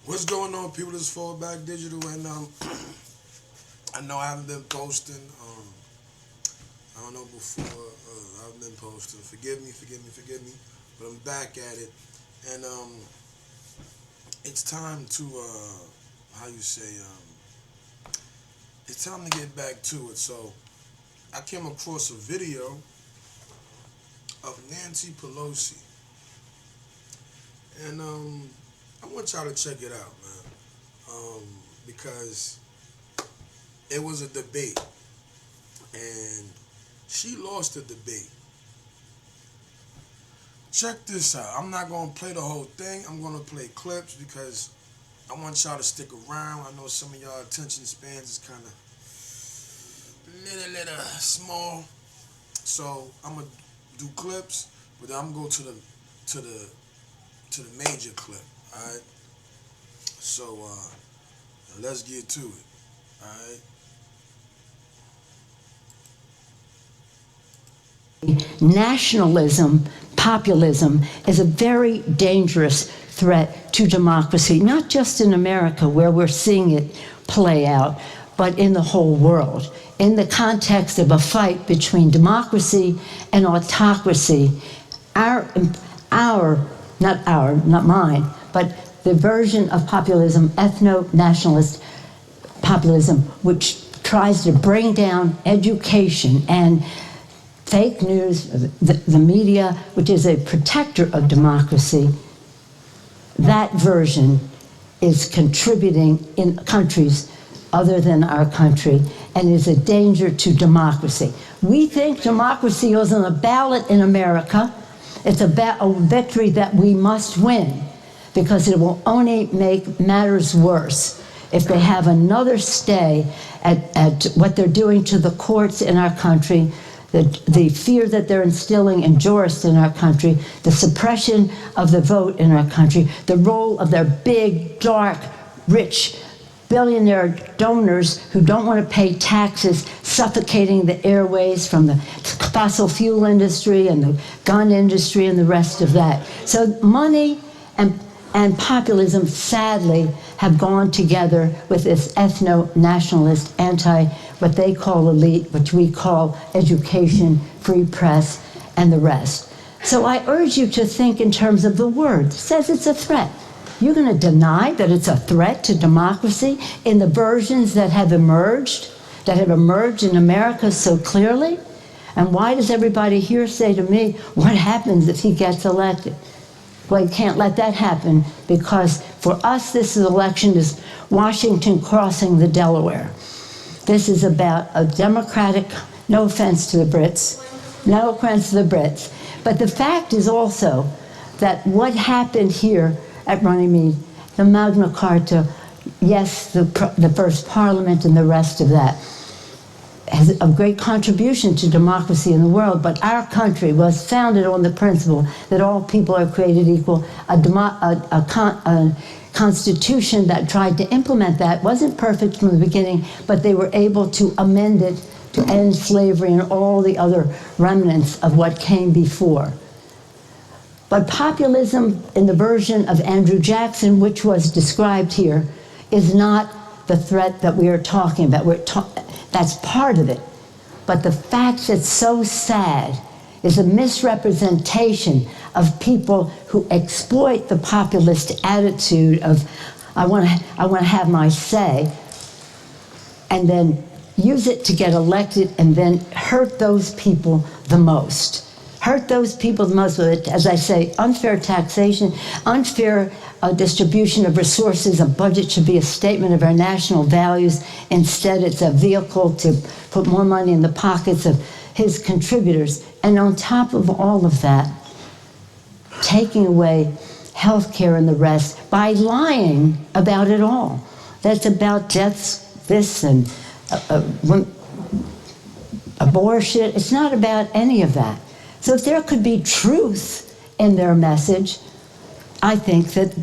What's going on, people? This is Fallback Digital, and I know I haven't been posting. I don't know before. I haven't been posting. Forgive me. But I'm back at it, and it's time to how you say it's time to get back to it. So I came across a video of Nancy Pelosi, and I want y'all to check it out, man, because it was a debate, and she lost the debate. Check this out. I'm not going to play the whole thing. I'm going to play clips because I want y'all to stick around. I know some of y'all attention spans is kind of little small, so I'm gonna do clips, but then I'm gonna go to the major clip. All right. So let's get to it. All right. Nationalism, populism is a very dangerous threat to democracy, not just in America where we're seeing it play out, but in the whole world. In the context of a fight between democracy and autocracy, not mine, but the version of populism, ethno-nationalist populism, which tries to bring down education and fake news, the media, which is a protector of democracy, that version is contributing in countries other than our country and is a danger to democracy. We think democracy is on the ballot in America. It's a victory that we must win because it will only make matters worse if they have another stay at what they're doing to the courts in our country, the fear that they're instilling in jurists in our country, the suppression of the vote in our country, the role of their big, dark, rich, billionaire donors who don't want to pay taxes, suffocating the airways from the fossil fuel industry and the gun industry and the rest of that. So money and populism, sadly, have gone together with this ethno-nationalist, what they call elite, which we call education, free press, and the rest. So I urge you to think in terms of the word. It says it's a threat. You're going to deny that it's a threat to democracy in the versions that have emerged in America so clearly? And why does everybody here say to me, what happens if he gets elected? Well, you can't let that happen because for us, this election is Washington crossing the Delaware. This is about a democratic, no offense to the Brits, but the fact is also that what happened here at Runnymede, the Magna Carta, yes, the first parliament and the rest of that, has a great contribution to democracy in the world, but our country was founded on the principle that all people are created equal. A constitution that tried to implement that wasn't perfect from the beginning, but they were able to amend it to end slavery and all the other remnants of what came before. But populism in the version of Andrew Jackson, which was described here, is not the threat that we are talking about. That's part of it. But the fact that's so sad is a misrepresentation of people who exploit the populist attitude of, I want to have my say, and then use it to get elected and then hurt those people the most. Hurt those people the most with it, as I say, unfair taxation, unfair distribution of resources. A budget should be a statement of our national values. Instead, it's a vehicle to put more money in the pockets of his contributors. And on top of all of that, taking away health care and the rest by lying about it all. That's about deaths, this, and abortion. It's not about any of that. So if there could be truth in their message, I think that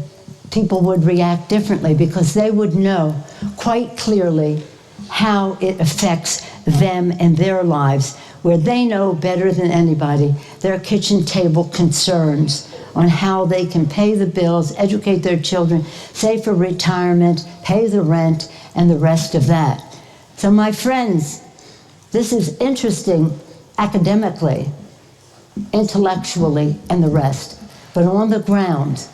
people would react differently because they would know quite clearly how it affects them and their lives, where they know better than anybody their kitchen table concerns on how they can pay the bills, educate their children, save for retirement, pay the rent, and the rest of that. So my friends, this is interesting academically, intellectually, and the rest. But on the ground,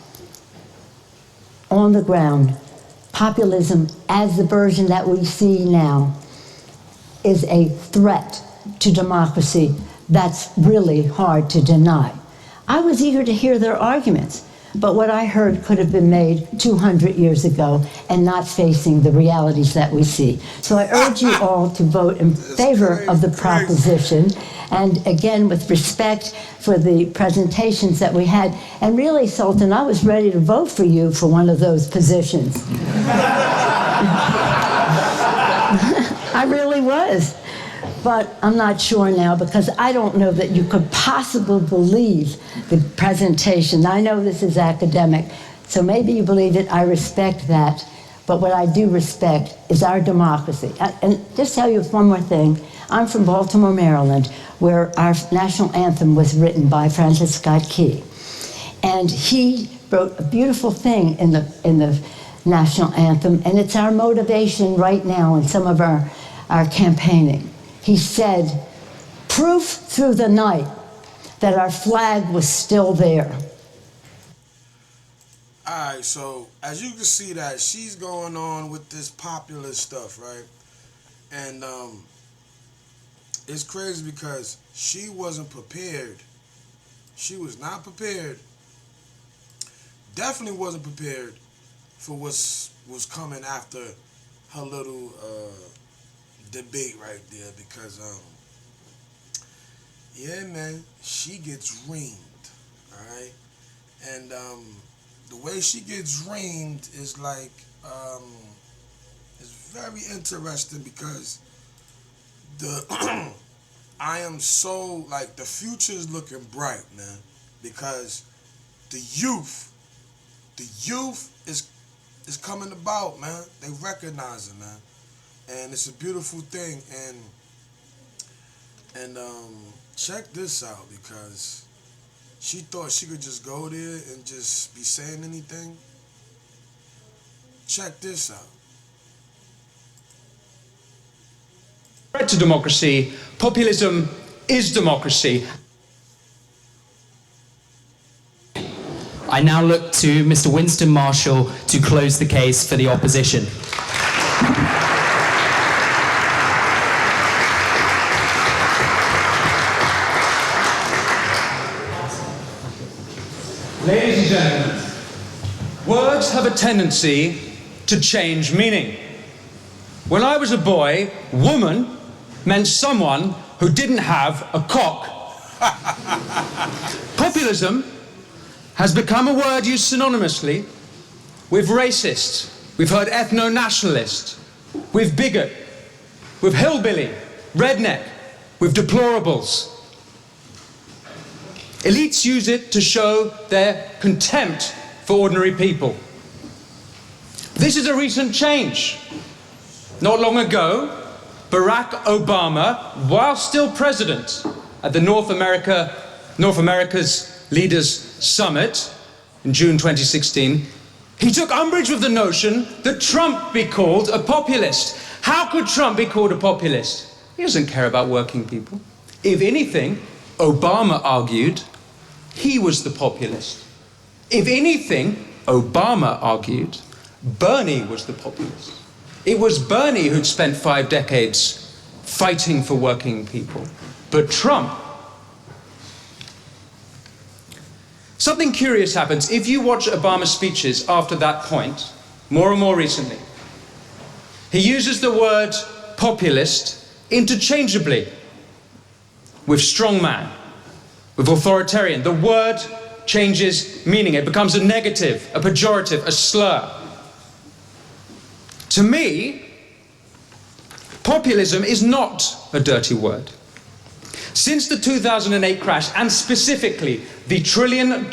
populism, as the version that we see now, is a threat to democracy that's really hard to deny. I was eager to hear their arguments, but what I heard could have been made 200 years ago and not facing the realities that we see. So I urge you all to vote in favor of the proposition, and again, with respect for the presentations that we had. And really, Sultan, I was ready to vote for you for one of those positions. I really was. But I'm not sure now, because I don't know that you could possibly believe the presentation. I know this is academic, so maybe you believe it. I respect that. But what I do respect is our democracy. And just tell you one more thing. I'm from Baltimore, Maryland, where our national anthem was written by Francis Scott Key. And he wrote a beautiful thing in the national anthem, and it's our motivation right now in some of our campaigning. He said, "Proof through the night that our flag was still there." All right, so as you can see that she's going on with this populist stuff, right? And it's crazy because she wasn't prepared. She was not prepared. Definitely wasn't prepared for was coming after her little debate right there, because yeah, man, she gets reamed, all right? And the way she gets reamed is like it's very interesting, because I am so, like, the future is looking bright, man, because the youth is coming about, man. They recognize it, man. And it's a beautiful thing. And check this out, because she thought she could just go there and just be saying anything. Check this out. Threat to democracy. Populism is democracy. I now look to Mr. Winston Marshall to close the case for the opposition. Ladies and gentlemen, words have a tendency to change meaning. When I was a boy, woman meant someone who didn't have a cock. Populism has become a word used synonymously with racist. We've heard ethno-nationalist, with bigot, with hillbilly, redneck, with deplorables. Elites use it to show their contempt for ordinary people. This is a recent change. Not long ago, Barack Obama, while still president at the North America's Leaders Summit in June 2016, he took umbrage with the notion that Trump be called a populist. How could Trump be called a populist? He doesn't care about working people. If anything, Obama argued, he was the populist. If anything, Obama argued, Bernie was the populist. It was Bernie who'd spent 5 decades fighting for working people. But Trump. Something curious happens. If you watch Obama's speeches after that point, more and more recently, he uses the word populist interchangeably with strongman, with authoritarian. The word changes meaning. It becomes a negative, a pejorative, a slur. To me, populism is not a dirty word. Since the 2008 crash, and specifically the $1 trillion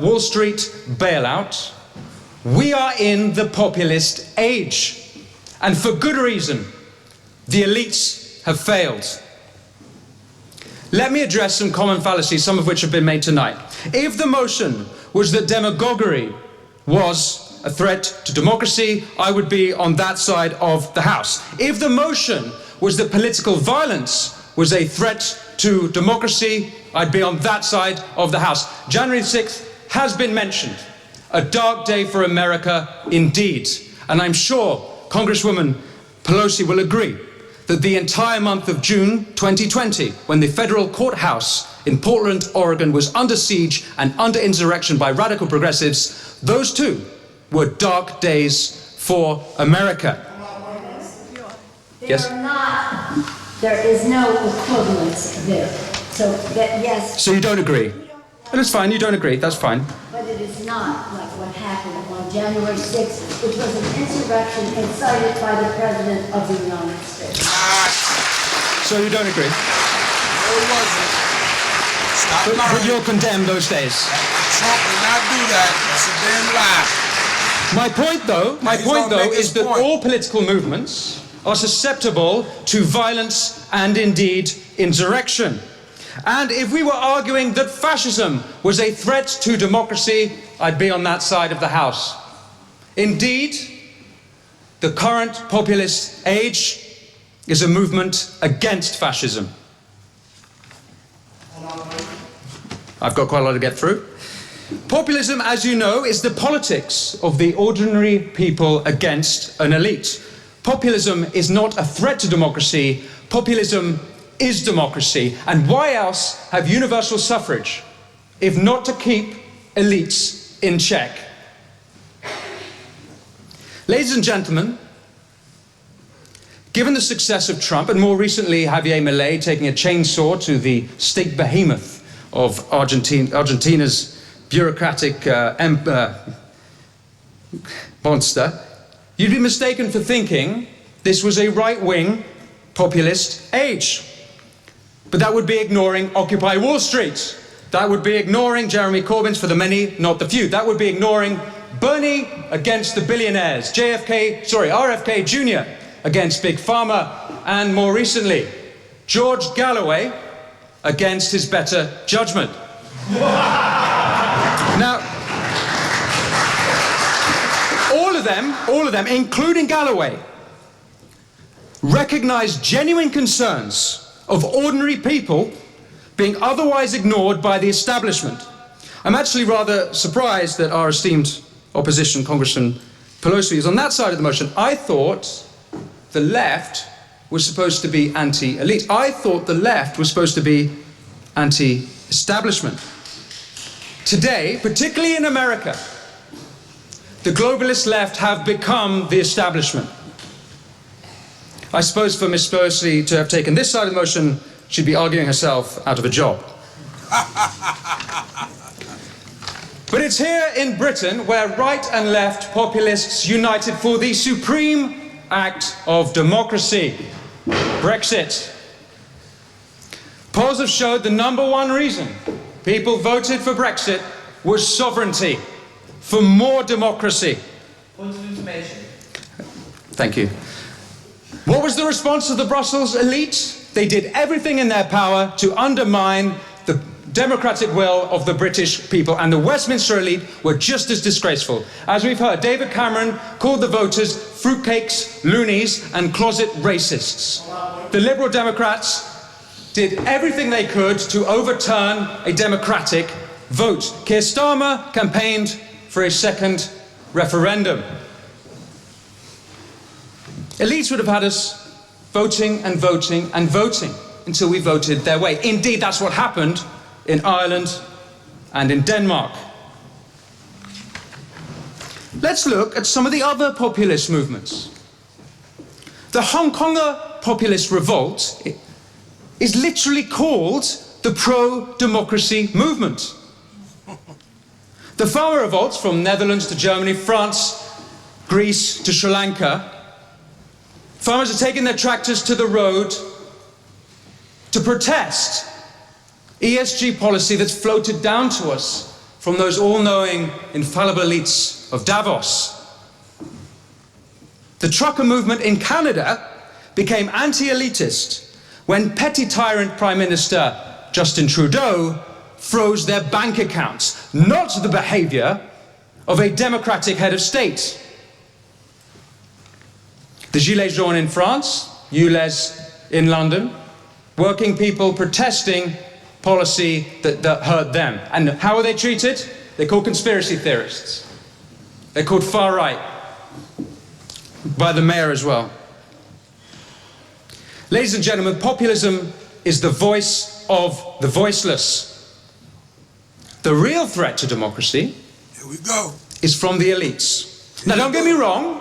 Wall Street bailout, we are in the populist age. And for good reason. The elites have failed. Let me address some common fallacies, some of which have been made tonight. If the motion was that demagoguery was a threat to democracy, I would be on that side of the House. If the motion was that political violence was a threat to democracy, I'd be on that side of the House. January 6th has been mentioned. A dark day for America indeed. And I'm sure Congresswoman Pelosi will agree that the entire month of June 2020, when the federal courthouse in Portland, Oregon was under siege and under insurrection by radical progressives, those too were dark days for America. Yes? There is no equivalence there. So that, yes. So you don't agree? But it's fine, you don't agree, that's fine. But it is not like what happened on January 6th, which was an insurrection incited by the President of the United States. So you don't agree? No, it wasn't. Stop lying. But you'll condemn those days. Trump did not do that. That's a damn lie. My point though, is that all political movements are susceptible to violence and indeed insurrection. And if we were arguing that fascism was a threat to democracy, I'd be on that side of the House. Indeed, the current populist age is a movement against fascism. I've got quite a lot to get through. Populism, as you know, is the politics of the ordinary people against an elite. Populism is not a threat to democracy. Populism is democracy. And why else have universal suffrage if not to keep elites in check? Ladies and gentlemen, given the success of Trump, and more recently Javier Milei taking a chainsaw to the state behemoth of Argentina's bureaucratic monster, you'd be mistaken for thinking this was a right-wing populist age. But that would be ignoring Occupy Wall Street. That would be ignoring Jeremy Corbyn's For the Many, Not the Few. That would be ignoring Bernie against the billionaires, RFK Jr. against Big Pharma, and more recently, George Galloway against his better judgment. Now, all of them, including Galloway, recognize genuine concerns of ordinary people being otherwise ignored by the establishment. I'm actually rather surprised that our esteemed opposition, Congressman Pelosi, is on that side of the motion. I thought the left was supposed to be anti-elite. I thought the left was supposed to be anti-establishment. Today, particularly in America, the globalist left have become the establishment. I suppose for Ms. Pelosi to have taken this side of the motion, she'd be arguing herself out of a job. But it's here in Britain where right and left populists united for the supreme act of democracy, Brexit. Polls have showed the #1 reason people voted for Brexit was sovereignty, for more democracy. Point of information. Thank you. What was the response of the Brussels elite? They did everything in their power to undermine the democratic will of the British people, and the Westminster elite were just as disgraceful. As we've heard, David Cameron called the voters fruitcakes, loonies, and closet racists. The Liberal Democrats did everything they could to overturn a democratic vote. Keir Starmer campaigned for a second referendum. Elites would have had us voting and voting and voting until we voted their way. Indeed, that's what happened in Ireland and in Denmark. Let's look at some of the other populist movements. The Hong Konger populist revolt is literally called the pro-democracy movement. The farmer revolts from Netherlands to Germany, France, Greece to Sri Lanka. Farmers are taking their tractors to the road to protest ESG policy that's floated down to us from those all-knowing, infallible elites of Davos. The trucker movement in Canada became anti-elitist when petty tyrant Prime Minister Justin Trudeau froze their bank accounts, not the behavior of a democratic head of state. The Gilets jaunes in France, ULEZ in London, working people protesting policy that hurt them. And how are they treated? They're called conspiracy theorists. They're called far right, by the mayor as well. Ladies and gentlemen, populism is the voice of the voiceless. The real threat to democracy Here we go. is from the elites. Now, don't get me wrong,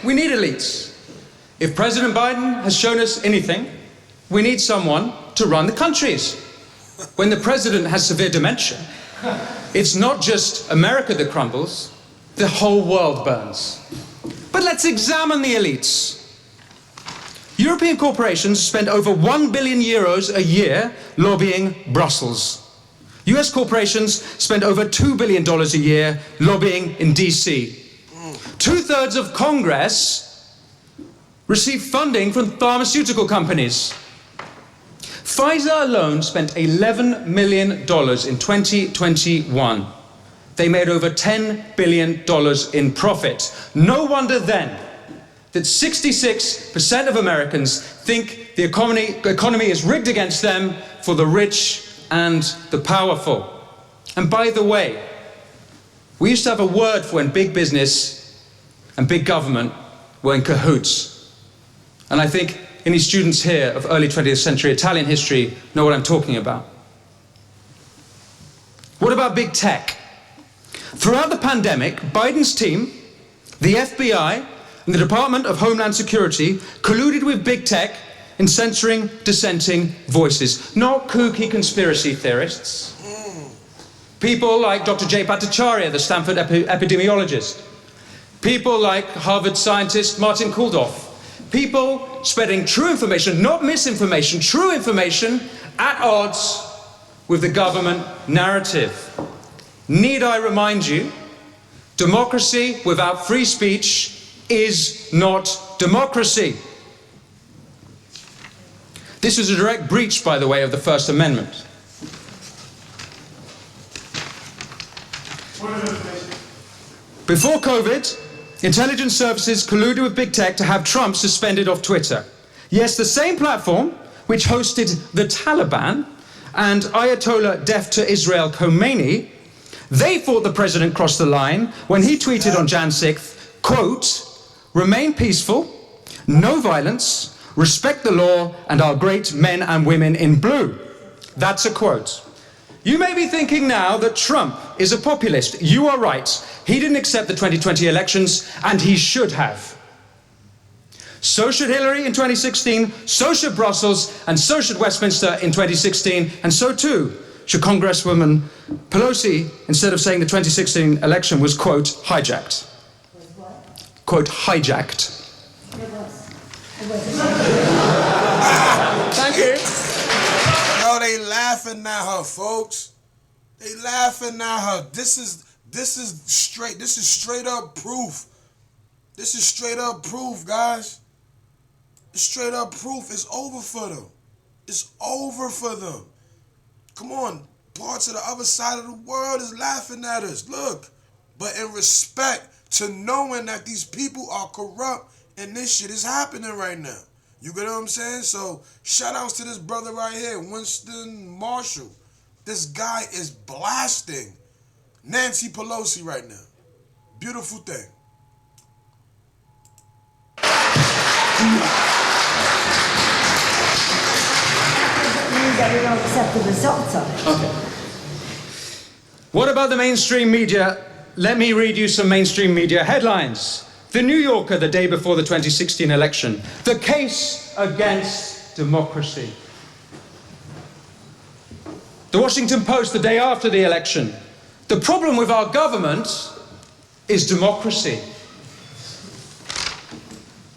we need elites. If President Biden has shown us anything, we need someone to run the countries. When the president has severe dementia, it's not just America that crumbles, the whole world burns. But let's examine the elites. European corporations spend over 1 billion euros a year lobbying Brussels. US corporations spend over $2 billion a year lobbying in DC. 2/3 of Congress receive funding from pharmaceutical companies. Pfizer alone spent $11 million in 2021. They made over $10 billion in profit. No wonder then that 66% of Americans think the economy is rigged against them for the rich and the powerful. And by the way, we used to have a word for when big business and big government were in cahoots. And I think any students here of early 20th century Italian history know what I'm talking about. What about big tech? Throughout the pandemic, Biden's team, the FBI, and the Department of Homeland Security colluded with big tech in censoring dissenting voices, not kooky conspiracy theorists. People like Dr. Jay Bhattacharya, the Stanford epidemiologist. People like Harvard scientist Martin Kulldorff. People spreading true information, not misinformation, true information at odds with the government narrative. Need I remind you, democracy without free speech is not democracy. This is a direct breach, by the way, of the First Amendment. Before COVID, intelligence services colluded with big tech to have Trump suspended off Twitter. Yes, the same platform which hosted the Taliban and Ayatollah deaf to Israel Khomeini, they thought the president crossed the line when he tweeted on Jan 6th, quote, "Remain peaceful, no violence, respect the law and our great men and women in blue." That's a quote. You may be thinking now that Trump is a populist. You are right. He didn't accept the 2020 elections, and he should have. So should Hillary in 2016, so should Brussels, and so should Westminster in 2016, and so too should Congresswoman Pelosi, instead of saying the 2016 election was, quote, hijacked. Quote, hijacked. Thank you. No, they laughing at her, folks. They laughing at her. This is straight up proof. This is straight up proof, guys. It's straight up proof. It's over for them. It's over for them. Come on, parts of the other side of the world is laughing at us. Look, but in respect to knowing that these people are corrupt and this shit is happening right now. You get what I'm saying? So shout outs to this brother right here, Winston Marshall. This guy is blasting Nancy Pelosi right now. Beautiful thing. Means that we don't accept the results of it. Okay. What about the mainstream media? Let me read you some mainstream media headlines. The New Yorker, the day before the 2016 election. The case against democracy. The Washington Post, the day after the election. The problem with our government is democracy.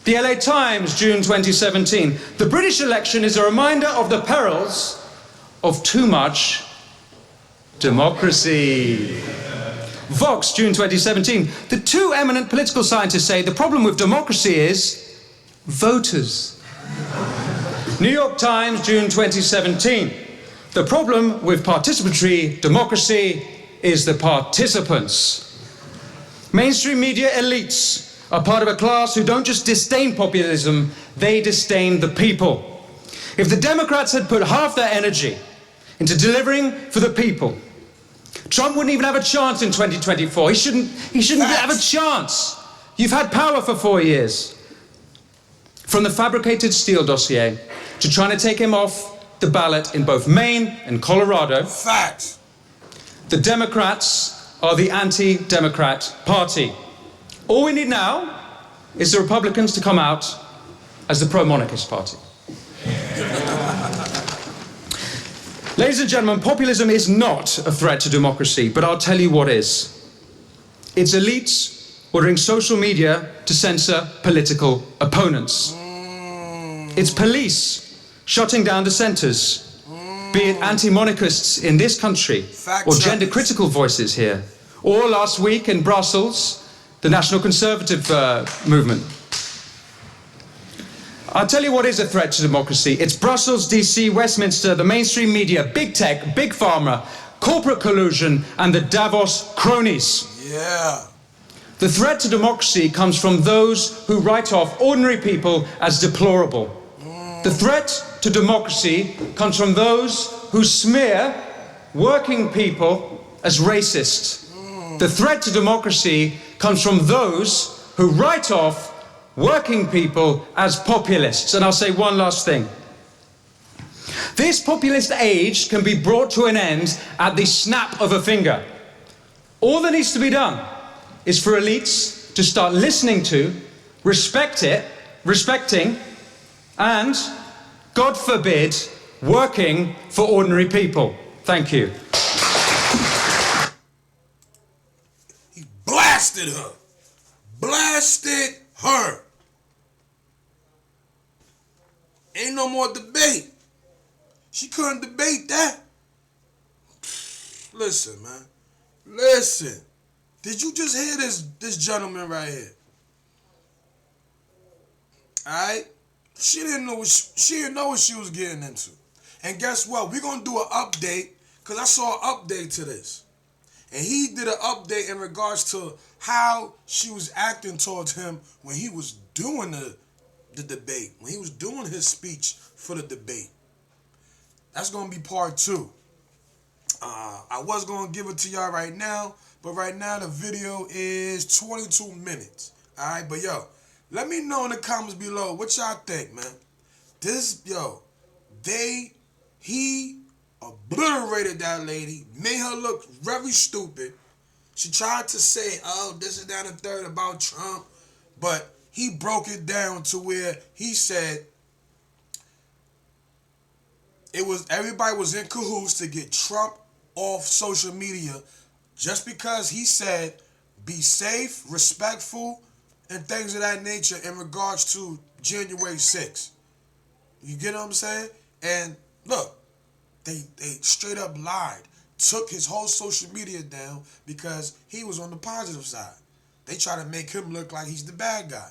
The LA Times, June 2017. The British election is a reminder of the perils of too much democracy. Vox, June 2017. The two eminent political scientists say the problem with democracy is voters. New York Times, June 2017. The problem with participatory democracy is the participants. Mainstream media elites are part of a class who don't just disdain populism, they disdain the people. If the Democrats had put half their energy into delivering for the people, Trump wouldn't even have a chance in 2024. He shouldn't have a chance. You've had power for 4 years. From the fabricated Steele dossier to trying to take him off the ballot in both Maine and Colorado. Facts. The Democrats are the anti-Democrat party. All we need now is the Republicans to come out as the pro-monarchist party. Ladies and gentlemen, populism is not a threat to democracy, but I'll tell you what is. It's elites ordering social media to censor political opponents. It's police shutting down dissenters, be it anti-monarchists in this country or gender-critical voices here, or last week in Brussels, the National Conservative movement. I'll tell you what is a threat to democracy. It's Brussels, DC, Westminster, the mainstream media, big tech, big pharma, corporate collusion, and the Davos cronies. Yeah. The threat to democracy comes from those who write off ordinary people as deplorable. The threat to democracy comes from those who smear working people as racist. The threat to democracy comes from those who write off working people as populists. And I'll say one last thing. This populist age can be brought to an end at the snap of a finger. All that needs to be done is for elites to start listening to, respecting, and, God forbid, working for ordinary people. Thank you. He blasted her. Blasted her. Ain't no more debate. She couldn't debate that. Listen, man. Listen. Did you just hear this gentleman right here? Alright? She didn't know what she was getting into. And guess what? We're gonna do an update, because I saw an update to this. And he did an update in regards to how she was acting towards him when he was doing the debate, when he was doing his speech for the debate. That's gonna be part 2. I was gonna give it to y'all right now, but right now the video is 22 minutes. Alright, but yo, let me know in the comments below what y'all think, man. He obliterated that lady, made her look very stupid. She tried to say, oh, this is that and third about Trump, but he broke it down to where he said everybody was in cahoots to get Trump off social media just because he said be safe, respectful, and things of that nature in regards to January 6th. You get what I'm saying? And look, they straight up lied. Took his whole social media down because he was on the positive side. They try to make him look like he's the bad guy.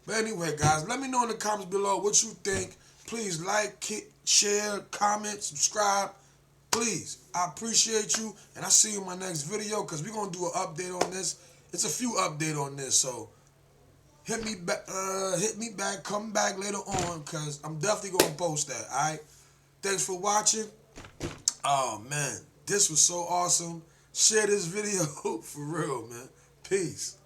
But anyway, guys, let me know in the comments below what you think. Please like, share, comment, subscribe. Please, I appreciate you. And I'll see you in my next video because we're going to do an update on this. It's a few updates on this, so hit me back, come back later on because I'm definitely going to post that, all right? Thanks for watching. Oh, man, this was so awesome. Share this video for real, man. Peace.